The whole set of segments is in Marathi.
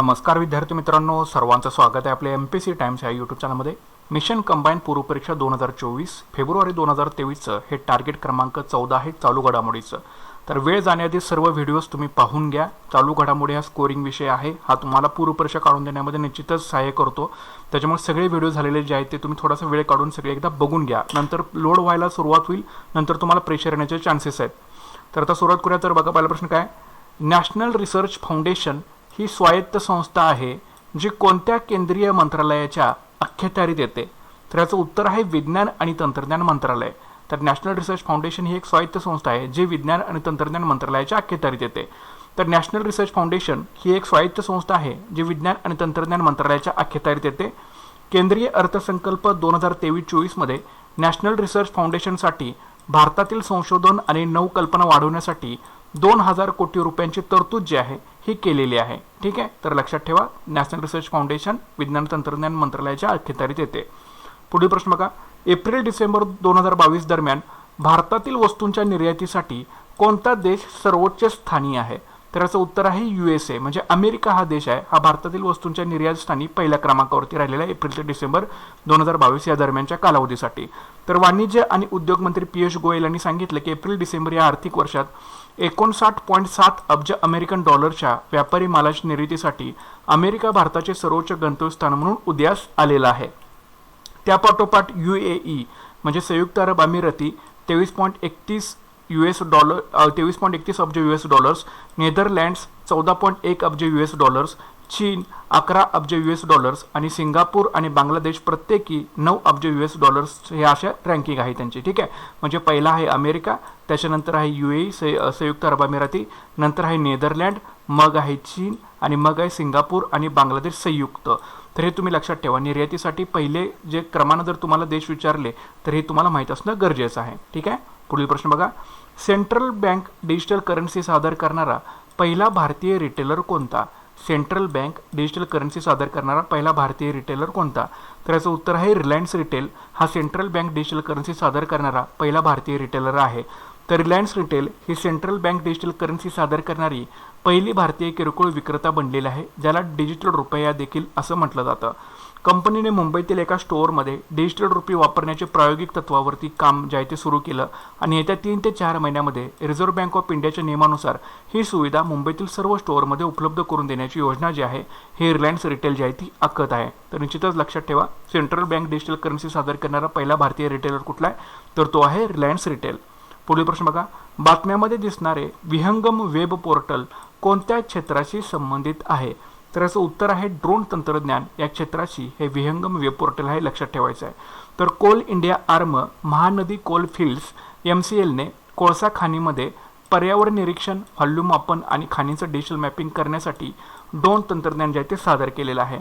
नमस्कार विद्यार्थी मित्रांनो, सर्वांचं स्वागत आहे आपल्या MPSC टाइम्स या यूट्यूब चॅनलमध्ये. मिशन कंबाईन पूर्व परीक्षा 2024 फेब्रुवारी 2023चं हे टार्गेट क्रमांक 14 आहे चालू घडामोडीचं. तर वेळ जाण्याआधी सर्व व्हिडिओज तुम्ही पाहून घ्या. चालू घडामोडी हा स्कोरिंग विषय आहे, हा तुम्हाला पूर्व परीक्षा काढून देण्यामध्ये निश्चितच सहाय्य करतो. त्याच्यामुळे सगळे व्हिडिओ झालेले जे आहेत ते तुम्ही थोडासा वेळ काढून सगळे एकदा बघून घ्या. नंतर लोड व्हायला सुरुवात होईल, नंतर तुम्हाला प्रेशर येण्याचे चान्सेस आहेत. तर आता सुरुवात करूया. तर बघा, पहिला प्रश्न काय, नॅशनल रिसर्च फाउंडेशन ही स्वायत्त संस्था आहे जी कोणत्या केंद्रीय मंत्रालयाच्या अखत्यारीत येते? तर याचं उत्तर आहे विज्ञान आणि तंत्रज्ञान मंत्रालय. तर नॅशनल रिसर्च फाउंडेशन ही एक स्वायत्त संस्था आहे जी विज्ञान आणि तंत्रज्ञान मंत्रालयाच्या अखत्यारीत येते. तर नॅशनल रिसर्च फाउंडेशन ही एक स्वायत्त संस्था आहे जी विज्ञान आणि तंत्रज्ञान मंत्रालयाच्या अखत्यारीत येते. केंद्रीय अर्थसंकल्प 2023-24 मध्ये नॅशनल रिसर्च फाउंडेशनसाठी भारतातील संशोधन आणि नवकल्पना वाढवण्यासाठी 2000 कोटी रुपयांची तरतूद जी आहे ही केलेली आहे. ठीक आहे, तर लक्षात ठेवा, नॅशनल रिसर्च फाउंडेशन विज्ञान तंत्रज्ञान मंत्रालयाच्या अखत्यारीत येते. पुढील प्रश्न बघा, एप्रिल-डिसेंबर 2022 दरम्यान भारतातील वस्तूंच्या निर्यातीसाठी कोणता देश सर्वोच्च स्थानी आहे? तर याचं उत्तर आहे USA, म्हणजे अमेरिका हा देश आहे, हा भारतातील वस्तूंच्या निर्यात स्थानी पहिल्या क्रमांकावरती राहिलेला आहे एप्रिल ते डिसेंबर 2022 या दरम्यानच्या कालावधीसाठी. तर वाणिज्य आणि उद्योग मंत्री पियुष गोयल यांनी सांगितलं की एप्रिल-डिसेंबर या आर्थिक वर्षात 59.7 अब्ज अमेरिकन डॉलरच्या व्यापारी मालाच्या निर्यातीसाठी अमेरिका भारताचे सर्वोच्च गंतव्यस्थान म्हणून उदयास आलेला आहे. त्यापाठोपाठ UAE म्हणजे संयुक्त अरब अमिराती 23.31 अब्ज US डॉलर्स, नेदरलँड्स 14.1 अब्ज US डॉलर्स, चीन 11 अब्ज US डॉलर्स आणि सिंगापूर आणि बांगलादेश प्रत्येकी 9 अब्ज US डॉलर्स हे अशा रँकिंग आहे त्यांची. ठीक आहे, म्हणजे पहिला आहे अमेरिका, त्याच्यानंतर आहे UAE संयुक्त अरब अमिराती, नंतर आहे नेदरलँड, मग आहे चीन आणि मग आहे सिंगापूर आणि बांगलादेश संयुक्त. तर हे तुम्ही लक्षात ठेवा. निर्यातीसाठी पहिले जे क्रमानं जर तुम्हाला देश विचारले तर हे तुम्हाला माहीत असणं गरजेचं आहे. ठीक आहे, पुढील प्रश्न बघा, सेंट्रल बँक डिजिटल करन्सी सादर करणारा पहिला भारतीय रिटेलर कोणता? सेंट्रल बँक डिजिटल करन्सी सादर करणारा पहिला भारतीय रिटेलर कोणता? तर याचं उत्तर आहे रिलायन्स रिटेल, हा सेंट्रल बँक डिजिटल करन्सी सादर करणारा पहिला भारतीय रिटेलर आहे. तर रिलायन्स रिटेल ही सेंट्रल बँक डिजिटल करन्सी सादर करणारी पहिली भारतीय किरकोळ विक्रेता बनलेली आहे, ज्याला डिजिटल रुपया देखील असं म्हटलं जातं. कंपनीने मुंबईतील एका स्टोअरमध्ये डिजिटल रुपये वापरण्याचे प्रायोगिक तत्वावरती काम जे आहे ते सुरू केलं आणि येत्या 3 ते 4 महिन्यामध्ये रिझर्व्ह बँक ऑफ इंडियाच्या नियमानुसार ही सुविधा मुंबईतील सर्व स्टोअरमध्ये उपलब्ध करून देण्याची योजना जी आहे हे रिलायन्स रिटेल जी आहे ती आखत आहे. तर निश्चितच लक्षात ठेवा, सेंट्रल बँक डिजिटल करन्सी सादर करणारा पहिला भारतीय रिटेलर कुठला आहे? तर तो आहे रिलायन्स रिटेल. पुढील प्रश्न बघा, बातम्यामध्ये दिसणारे विहंगम वेब पोर्टल कोणत्या क्षेत्राशी संबंधित आहे? तर याचं उत्तर आहे ड्रोन तंत्रज्ञान या क्षेत्राशी हे विहंगम वेब पोर्टल आहे, लक्षात ठेवायचं आहे. तर coal India arm Mahanadi coal fields MCL ने कोळसा खाणीमध्ये पर्यावरण निरीक्षण, व्हॉल्यूम मापन आणि खाणीचं डिजिटल मॅपिंग करण्यासाठी ड्रोन तंत्रज्ञान जे आहे ते सादर केलेलं आहे.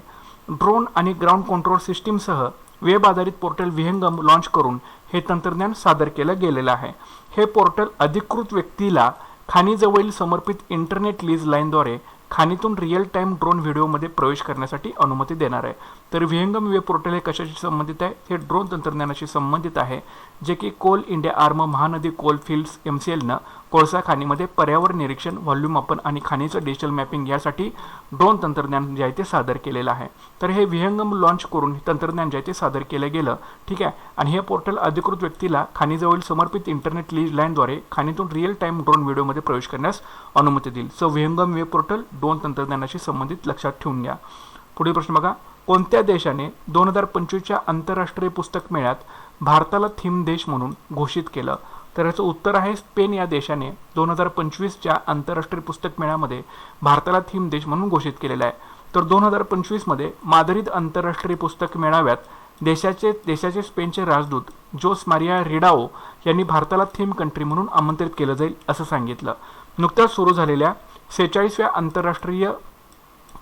ड्रोन आणि ग्राउंड कंट्रोल सिस्टीमसह वेब आधारित पोर्टल विहंगम लॉन्च करून हे तंत्रज्ञान सादर केलं गेलेलं आहे. हे पोर्टल अधिकृत व्यक्तीला खाणीजवळील समर्पित इंटरनेट लीज लाईनद्वारे खाणीतून रिअल टाईम ड्रोन व्हिडिओमध्ये प्रवेश करण्यासाठी अनुमती देणार आहे. तर विहंगम वेब पोर्टल हे कशाशी संबंधित आहे? हे ड्रोन तंत्रज्ञानाशी संबंधित आहे, जे की Coal India arm Mahanadi coal fields MCLनं कोळसा खाणीमध्ये पर्यावरण निरीक्षण, व्हॉल्यूम मापन आणि खाणीचं डिजिटल मॅपिंग यासाठी ड्रोन तंत्रज्ञान जे आहे ते सादर केलेलं आहे. तर हे विहंगम लॉन्च करून तंत्रज्ञान जे आहे ते सादर केलं गेलं. ठीक आहे, आणि हे पोर्टल अधिकृत व्यक्तीला खाणीजवळील समर्पित इंटरनेट लीज लाईनद्वारे खाणीतून रिअल टाईम ड्रोन व्हिडिओमध्ये प्रवेश करण्यास अनुमती देईल. सो विहंगम वेब पोर्टल ड्रोन तंत्रज्ञानाशी संबंधित, लक्षात ठेवून घ्या. पुढील प्रश्न बघा, कोणत्या देशाने 2025च्या आंतरराष्ट्रीय पुस्तक मेळ्यात भारताला थीम देश म्हणून घोषित केलं? तर याचं उत्तर आहे स्पेन या देशाने 2025च्या आंतरराष्ट्रीय पुस्तक मेळ्यामध्ये भारताला थीम देश म्हणून घोषित केलेलं आहे. तर 2025मध्ये माद्रिद आंतरराष्ट्रीय पुस्तक मेळाव्यात देशाचे स्पेनचे राजदूत जोस मारिया रिडाओ यांनी भारताला थीम कंट्री म्हणून आमंत्रित केलं जाईल असं सांगितलं. नुकत्याच सुरू झालेल्या 46व्या आंतरराष्ट्रीय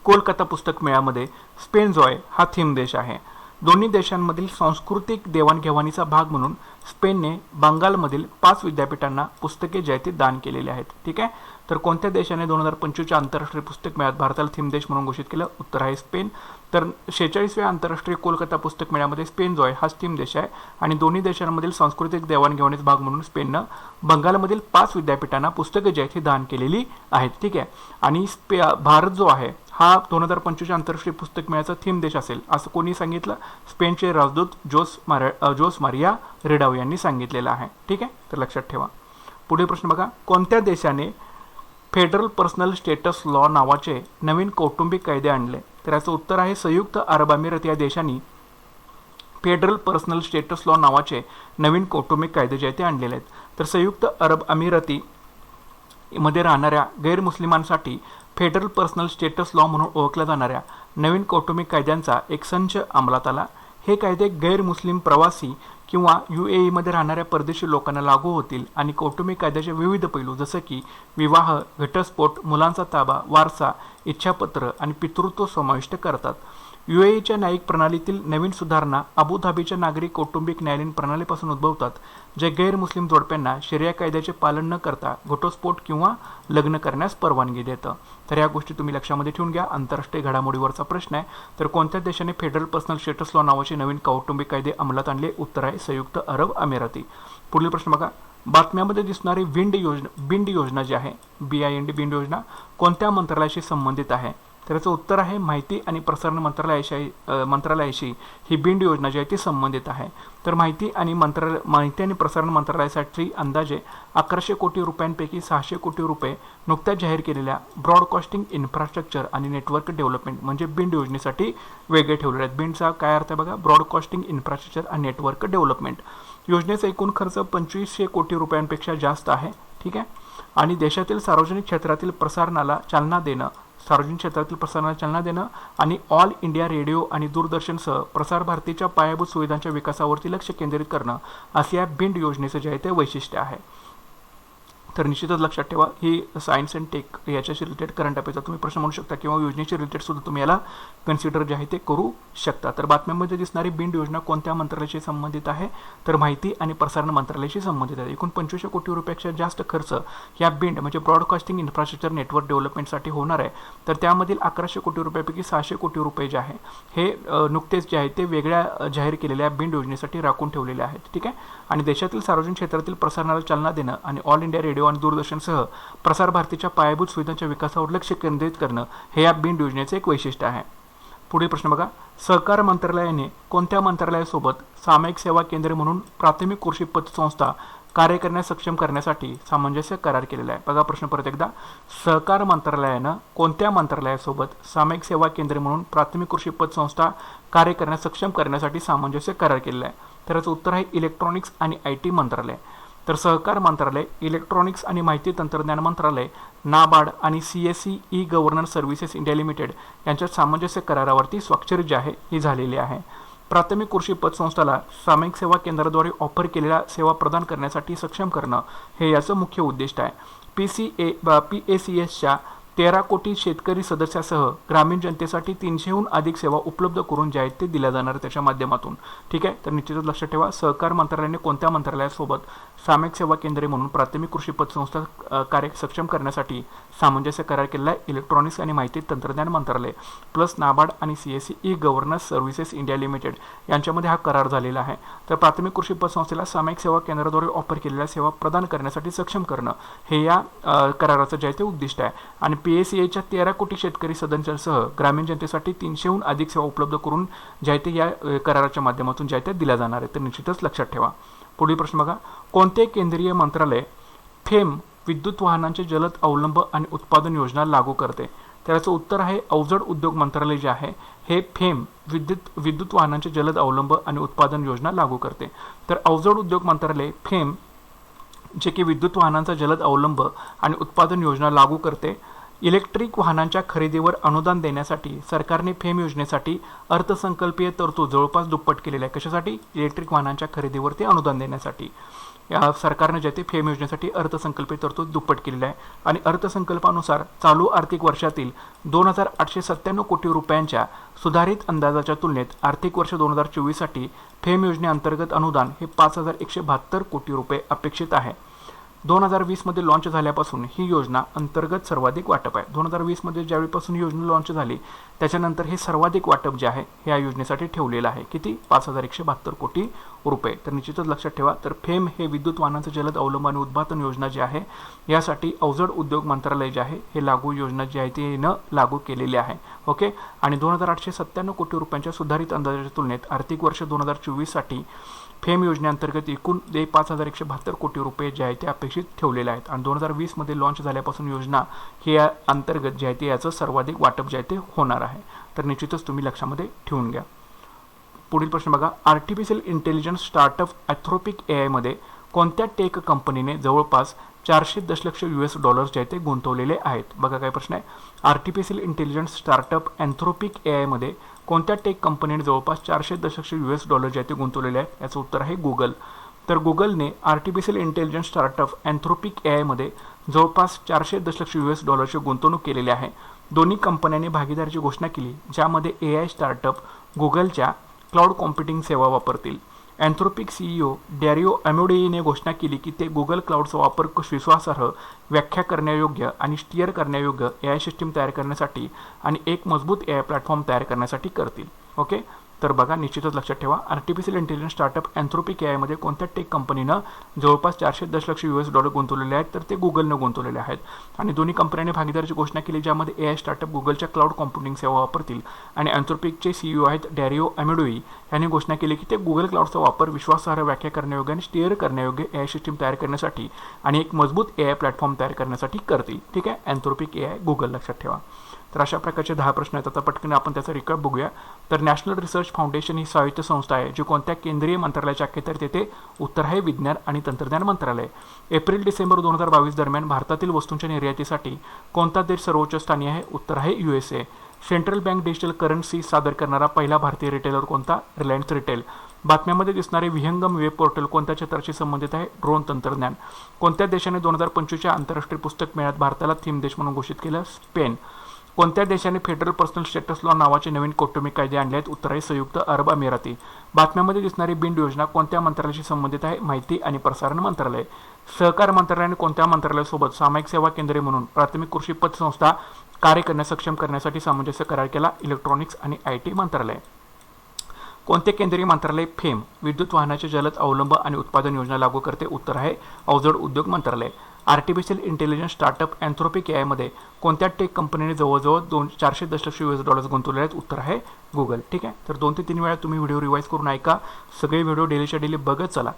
कोलकाता पुस्तक मेळ्यामध्ये स्पेन जो आहे हा थीम देश आहे. दोन्ही देशांमधील सांस्कृतिक देवाणघेवाणीचा भाग म्हणून स्पेनने बंगालमधील 5 विद्यापीठांना पुस्तके जे आहेत ते दान केलेले आहेत. ठीक आहे, तर कोणत्या देशाने 2025च्या आंतरराष्ट्रीय पुस्तक मेळ्यात भारताला थीम देश म्हणून घोषित केलं? उत्तर आहे स्पेन. तर 46व्या आंतरराष्ट्रीय कोलकाता पुस्तक मेळ्यामध्ये स्पेन जो आहे हा थीम देश आहे आणि दोन्ही देशांमधील सांस्कृतिक देवाणघेवाणीचा भाग म्हणून स्पेननं बंगालमधील 5 विद्यापीठांना पुस्तके जी आहेत ही दान केलेली आहेत. ठीक आहे, आणि भारत जो आहे हा 2025 आंतरराष्ट्रीय पुस्तक मेळ्याचा थीम देश असेल असं कोणी सांगितलं? स्पेनचे राजदूत जोस मारिया रेडाव यांनी सांगितलेलं आहे. ठीक आहे, तर लक्षात ठेवा. पुढील प्रश्न बघा, कोणत्या देशाने फेडरल पर्सनल स्टेटस लॉ नावाचे नवीन कौटुंबिक कायदे आणले? तर याचं उत्तर आहे संयुक्त अरब अमिरात या देशाने फेडरल पर्सनल स्टेटस लॉ नावाचे नवीन कौटुंबिक कायदे जे आहेत ते आणलेले आहेत. तर संयुक्त अरब अमिराती मध्ये राहणाऱ्या गैरमुस्लिमांसाठी फेडरल पर्सनल स्टेटस लॉ म्हणून ओळखल्या जाणाऱ्या नवीन कौटुंबिक कायद्यांचा एक संच अंमलात आला. हे कायदे गैरमुस्लिम प्रवासी किंवा UAE मध्ये राहणाऱ्या परदेशी लोकांना लागू होतील आणि कौटुंबिक कायद्याचे विविध पैलू जसं की विवाह, घटस्फोट, मुलांचा ताबा, वारसा, इच्छापत्र आणि पितृत्व समाविष्ट करतात. UAEच्या न्यायिक प्रणालीतील नवीन सुधारणा अबुधाबीच्या नागरी कौटुंबिक न्यायालयीन प्रणालीपासून उद्भवतात, जे गैरमुस्लिम जोडप्यांना शरिया कायद्याचे पालन न करता घटस्फोट किंवा लग्न करण्यास परवानगी देतं. तर या गोष्टी तुम्ही लक्षामध्ये ठेवून घ्या. आंतरराष्ट्रीय घडामोडीवरचा प्रश्न आहे. तर कोणत्या देशाने फेडरल पर्सनल स्टेटस लॉ नावाचे नवीन कौटुंबिक कायदे अंमलात आणले? उत्तर आहे संयुक्त अरब अमिराती. पुढील प्रश्न बघा, बातम्यामध्ये दिसणारी बिंड योजना जी आहे BIND योजना कोणत्या मंत्रालयाशी संबंधित आहे? तर याचं उत्तर आहे माहिती आणि प्रसारण मंत्रालयाशी ही बिंड योजना जी आहे ती संबंधित आहे. तर माहिती आणि प्रसारण मंत्रालयासाठी अंदाजे 1100 कोटी रुपयांपैकी 600 कोटी रुपये नुकत्याच जाहीर केलेल्या ब्रॉडकास्टिंग इन्फ्रास्ट्रक्चर आणि नेटवर्क डेव्हलपमेंट म्हणजे बिंड योजनेसाठी वेगळे ठेवलेले आहेत. बिंडचा काय अर्थ आहे बघा, ब्रॉडकास्टिंग इन्फ्रास्ट्रक्चर आणि नेटवर्क डेव्हलपमेंट. योजनेचा एकूण खर्च 2500 कोटी रुपयांपेक्षा जास्त आहे. ठीक आहे, आणि देशातील सार्वजनिक क्षेत्रातील प्रसारणाला चालना देणं आणि ऑल इंडिया रेडिओ आणि दूरदर्शनसह प्रसार भारतीच्या पायाभूत सुविधांच्या विकासावरती लक्ष केंद्रित करणं असे या बिंड योजनेचं जे आहे ते वैशिष्ट्य आहे. तर निश्चितच लक्षात ठेवा, ही सायन्स अँड टेक याच्याशी रिलेटेड करंट अफेअरचा तुम्ही प्रश्न म्हणू शकता किंवा योजनेशी रिलेटेड सुद्धा तुम्ही याला कन्सिडर जे आहे ते करू शकता. तर बातम्यांमध्ये दिसणारी बिंड योजना कोणत्या मंत्रालयाशी संबंधित आहे? तर माहिती आणि प्रसारण मंत्रालयाशी संबंधित आहे. एकूण 2500 कोटी रुपयापेक्षा जास्त खर्च या बिंड म्हणजे ब्रॉडकास्टिंग इन्फ्रास्ट्रक्चर नेटवर्क डेव्हलपमेंटसाठी होणार आहे. तर त्यामधील 1100 कोटी रुपयापैकी 600 कोटी रुपये जे आहे हे नुकतेच जे आहे ते वेगळ्या जाहीर केलेल्या बिंड योजनेसाठी राखून ठेवलेले आहेत. ठीक आहे, आणि देशातील सार्वजनिक क्षेत्रातील प्रसारणाला चालना देणं आणि ऑल इंडिया रेडिओ आणि दूरदर्शनसह प्रसार भारतीच्या पायाभूत सुविधांच्या विकासावर लक्ष केंद्रित करणं हे या बिंड योजनेचे एक वैशिष्ट्य आहे. पुढील प्रश्न बघा, सहकार मंत्रालयाने कोणत्या मंत्रालयासोबत सामायिक सेवा केंद्रे म्हणून प्राथमिक कृषी पतसंस्था कार्य करण्यास सक्षम करण्यासाठी सामंजस्य करार केलेला आहे? बघा प्रश्न परत एकदा, सहकार मंत्रालयानं कोणत्या मंत्रालयासोबत सामायिक सेवा केंद्रे म्हणून प्राथमिक कृषी पतसंस्था कार्य करण्यास सक्षम करण्यासाठी सामंजस्य करार केलेला आहे? तर याचं उत्तर आहे इलेक्ट्रॉनिक्स आणि IT मंत्रालय. तर सहकार मंत्रालय, इलेक्ट्रॉनिक्स आणि माहिती तंत्रज्ञान मंत्रालय, नाबार्ड आणि CSE e governance services India limited यांच्यात सामंजस्य करारावरती स्वाक्षरी जी आहे ही झालेली आहे. प्राथमिक कृषी पतसंस्थाला सामायिक सेवा केंद्राद्वारे ऑफर केलेल्या सेवा प्रदान करण्यासाठी सक्षम करणं हे याचं मुख्य उद्दिष्ट आहे. PACSच्या 13 कोटी शेतकरी सदस्यासह ग्रामीण जनतेसाठी 300हून अधिक सेवा उपलब्ध करून जे आहेत ते दिल्या जाणार त्याच्या माध्यमातून. ठीक आहे, तर निश्चितच लक्षात ठेवा, सहकार मंत्रालयाने कोणत्या मंत्रालयासोबत सामायिक सेवा केंद्रे म्हणून प्राथमिक कृषी पतसंस्था कार्य सक्षम करण्यासाठी सामंजस्य करार केलेला आहे? इलेक्ट्रॉनिक्स आणि माहिती तंत्रज्ञान मंत्रालय प्लस नाबार्ड आणि CSE e governance services India limited यांच्यामध्ये हा करार झालेला आहे. तर प्राथमिक कृषी पतसंस्थेला सामायिक सेवा केंद्राद्वारे ऑफर केलेल्या सेवा प्रदान करण्यासाठी सक्षम करणं हे या कराराचं जे आहे ते उद्दिष्ट आहे. आणि PACAच्या 13 कोटी शेतकरी सदस्यांसह ग्रामीण जनतेसाठी 300हून अधिक सेवा उपलब्ध करून जे आहे ते या कराराच्या माध्यमातून जे आहे ते दिल्या जाणार आहे. तर निश्चितच लक्षात ठेवा. पुढील प्रश्न बघा, कोणते केंद्रीय मंत्रालय फेम विद्युत वाहनांचे जलद अवलंब आणि उत्पादन योजना लागू करते? तर याचं उत्तर आहे अवजड उद्योग मंत्रालय जे आहे हे फेम विद्युत वाहनांचे जलद अवलंब आणि उत्पादन योजना लागू करते. तर अवजड उद्योग मंत्रालय फेम जे की विद्युत वाहनांचा जलद अवलंब आणि उत्पादन योजना लागू करते. इलेक्ट्रिक वाहनांच्या खरेदीवर अनुदान देण्यासाठी सरकारने फेम योजनेसाठी अर्थसंकल्पीय तरतूद जवळपास दुप्पट केलेली आहे. कशासाठी? इलेक्ट्रिक वाहनांच्या खरेदीवरती अनुदान देण्यासाठी या सरकारने जे ते फेम योजनेसाठी अर्थसंकल्पीय तरतूद दुप्पट केलेली आहे. आणि अर्थसंकल्पानुसार चालू आर्थिक वर्षातील 2897 कोटी रुपयांच्या सुधारित अंदाजाच्या तुलनेत आर्थिक वर्ष 2024साठी फेम योजनेअंतर्गत अनुदान हे 5172 कोटी रुपये अपेक्षित आहे. 2020 मध्ये लॉन्च झाल्यापासून ही योजना अंतर्गत सर्वाधिक वाटप आहे. 2020 मध्ये ज्यावेळीपासून ही योजना लॉन्च झाली त्याच्यानंतर हे सर्वाधिक वाटप जे आहे ह्या योजनेसाठी ठेवलेलं आहे. किती? 5172 कोटी रुपये. तर निश्चितच लक्षात ठेवा. तर फेम हे विद्युत वाहनांचे जलद अवलंब आणि उत्पादन योजना जी आहे यासाठी अवजड उद्योग मंत्रालय जे आहे हे लागू योजना जी आहे ती न लागू केलेली आहे. ओके. आणि 2897 कोटी रुपयांच्या सुधारित अंदाजाच्या तुलनेत आर्थिक वर्ष 2024 साठी फेम योजनेअंतर्गत एकूण 5172 कोटी रुपये जे आहे ते अपेक्षित ठेवलेले आहेत. आणि 2020 मध्ये लॉन्च झाल्यापासून योजना हे अंतर्गत जे आहे ते याचं सर्वाधिक वाटप जे आहे ते होणार आहे. तर निश्चितच तुम्ही लक्षामध्ये ठेवून घ्या. पुढील प्रश्न बघा. आर्टिफिशियल इंटेलिजन्स स्टार्टअप अँथ्रोपिक AI मध्ये कोणत्या टेक कंपनीने जवळपास 400 दशलक्ष US$ जे आहे ते गुंतवलेले आहेत. बघा काय प्रश्न आहे. आर्टिफिशियल इंटेलिजन्स स्टार्टअप अँथ्रोपिक AI मध्ये कोणत्या टेक कंपनीने जवळपास 400 दशलक्ष US$ जे आहे ते गुंतवलेले आहेत. याचं उत्तर आहे गुगल. तर गुगलने आर्टिफिशियल इंटेलिजन्स स्टार्टअप अँथ्रोपिक AI मध्ये जवळपास 400 दशलक्ष US$ ची गुंतवणूक केलेली आहे. दोन्ही कंपन्यांनी भागीदारीची घोषणा केली ज्यामध्ये AI स्टार्टअप गुगलच्या क्लाउड कॉम्प्युटिंग सेवा वापरतील. अँथ्रोपिक CEO डॅरिओ अॅमोडिईने घोषणा केली की ते गुगल क्लाउडचा वापर विश्वासार्ह, व्याख्या करण्यायोग्य आणि स्टीअर करण्यायोग्य AI सिस्टीम तयार करण्यासाठी आणि एक मजबूत AI प्लॅटफॉर्म तयार करण्यासाठी करतील. ओके. तर बघा निश्चितच लक्षात ठेवा. आर्टिफिशियल इंटेलिजन्स स्टार्टअप अँथ्रोपिक AI मध्ये कोणत्या टेक कंपनीनं जवळपास 400 दशलक्ष US$ गुंतवलेले आहेत. तर ते गुगलनं गुंतवलेले आहेत. आणि दोन्ही कंपन्यांनी भागीदारीची घोषणा केली ज्यामध्ये AI स्टार्टअप गुगलच्या क्लाउड कॉम्प्युटिंग सेवा वापरतील. आणि अँथ्रोपिकचे CEO आहेत डॅरिओ अॅमोडिई यांनी घोषणा केली की ते गुगल क्लाउडचा वापर विश्वासार्ह, व्याख्या करण्यायोग्य आणि स्टीअर करण्यायोग्य AI सिस्टीम तयार करण्यासाठी आणि एक मजबूत AI प्लॅटफॉर्म तयार करण्यासाठी करतील. ठीक आहे. अँथ्रोपिक AI गुगल लक्षात ठेवा. तर अशा प्रकारचे 10 प्रश्न आहेत. आता पटकन आपण त्याचा रिकॅप बघूया. तर नॅशनल रिसर्च फाउंडेशन ही स्वायत्त संस्था आहे जी कोणत्या केंद्रीय मंत्रालयाच्या अखत्यारीत येते. उत्तर आहे विज्ञान आणि तंत्रज्ञान मंत्रालय. एप्रिल-डिसेंबर 2022 दरम्यान भारतातील वस्तूंच्या निर्यातीसाठी कोणता देश सर्वोच्च स्थानी आहे. उत्तर आहे USA. Central bank digital currency सादर करणारा पहिला भारतीय रिटेलर कोणता. Reliance retail. बातम्यांमध्ये दिसणारे विहंगम वेब पोर्टल कोणत्या क्षेत्राशी संबंधित आहे. ड्रोन तंत्रज्ञान. कोणत्या देशाने 2025च्या आंतरराष्ट्रीय पुस्तक मेळ्यात भारताला थीम देश म्हणून घोषित केलं. स्पेन. कोणत्या देशाने फेडरल पर्सनल स्टेटस लॉ नावाचे नवीन कौटुंबिक कायदे आणले आहेत. उत्तर आहे संयुक्त अरब अमिराती. बातम्यांमध्ये दिसणारी बिंड योजना कोणत्या मंत्रालयाशी संबंधित आहे. माहिती आणि प्रसारण मंत्रालय. सहकार मंत्रालयाने कोणत्या मंत्रालयासोबत सामायिक सेवा केंद्रे म्हणून प्राथमिक कृषी पतसंस्था कार्य करण्यास सक्षम करण्यासाठी सामंजस्य करार केला. इलेक्ट्रॉनिक्स आणि IT मंत्रालय. कोणते केंद्रीय मंत्रालय फेम विद्युत वाहनाचे जलद अवलंब आणि उत्पादन योजना लागू करते. उत्तर आहे अवजड उद्योग मंत्रालय. आर्टिफिशियल इंटेलिजन्स स्टार्टअप अँथ्रोपिक AI मध्ये कोणत्या टेक कंपनीने जवळजवळ 400 दशलक्ष US$ गुंतवलेले आहेत. उत्तर आहे गुगल. ठीक आहे. तर 2 ते 3 वेळा तुम्ही व्हिडिओ रिवाईज करून ऐका. सगळे व्हिडिओ डेलीच्या डेली बघत चला.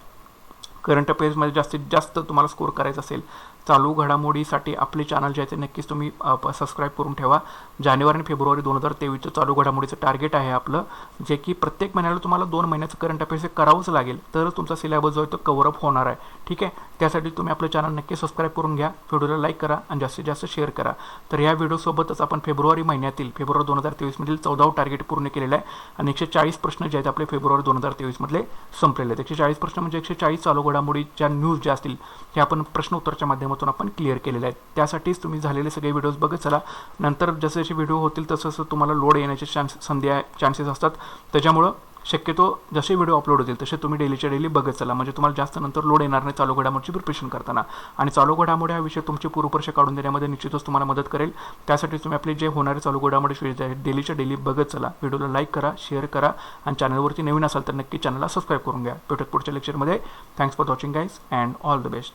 करंट अफेअर्समध्ये जास्तीत जास्त तुम्हाला स्कोर करायचा असेल चालू घडामोडीसाठी आपले चॅनल जे आहे ते नक्कीच तुम्ही सबस्क्राईब करून ठेवा. जानेवारी आणि फेब्रुवारी 2023चं चालू घडामोडीचं टार्गेट आहे आपलं, जे की प्रत्येक महिन्याला तुम्हाला 2 महिन्याचं करंट अफेअर्स करावंच लागेल तर तुमचा सिलेबस जो आहे तो कव्हरअप होणार आहे. ठीक आहे. त्यासाठी तुम्ही आपलं चॅनल नक्की सबस्क्राईब करून घ्या. व्हिडिओला लाईक करा आणि जास्तीत जास्त शेअर करा. तर या व्हिडिओसोबतच आपण फेब्रुवारी महिन्यातील फेब्रुवारी 2023 मधील 14वा टार्गेट पूर्ण केलेलं आहे आणि 140 प्रश्न जे आहेत आपले फेब्रुवारी 2023 मधले संपलेले आहेत. 140 प्रश्न म्हणजे 140 चालू घडामोडीच्या न्यूज ज्या असतील हे आपण प्रश्न उत्तरच्या माध्यमातून आपण क्लिअर केलेले आहेत. त्यासाठीच तुम्ही झालेले सगळे व्हिडिओज बघत चला. नंतर जसे जसे व्हिडिओ होतील तसं तुम्हाला लोड येण्याचे चान्सेस असतात. त्याच्यामुळं शक्यतो जसे व्हिडिओ अपलोड होतील तसे तुम्ही डेलीच्या डेली बघत चला, म्हणजे तुम्हाला जास्त नंतर लोड येणार नाही चालू घडामोडीची प्रिपरेशन करताना. आणि चालू घडामोडी हा विषय तुमची पूर्वपरीक्षा काढून देण्यामध्ये निश्चितच तुम्हाला मदत करेल. त्यासाठी तुम्ही आपले जे होणारे चालू घडामोडी डेलीच्या डेली बघत चला. व्हिडिओला लाईक करा, शेअर करा आणि चॅनलवरती नवीन असाल तर नक्की चॅनलला सबस्क्राईब करून घ्या. भेटत पुढच्या लेक्चरमध्ये. Thanks for watching guys and all the best.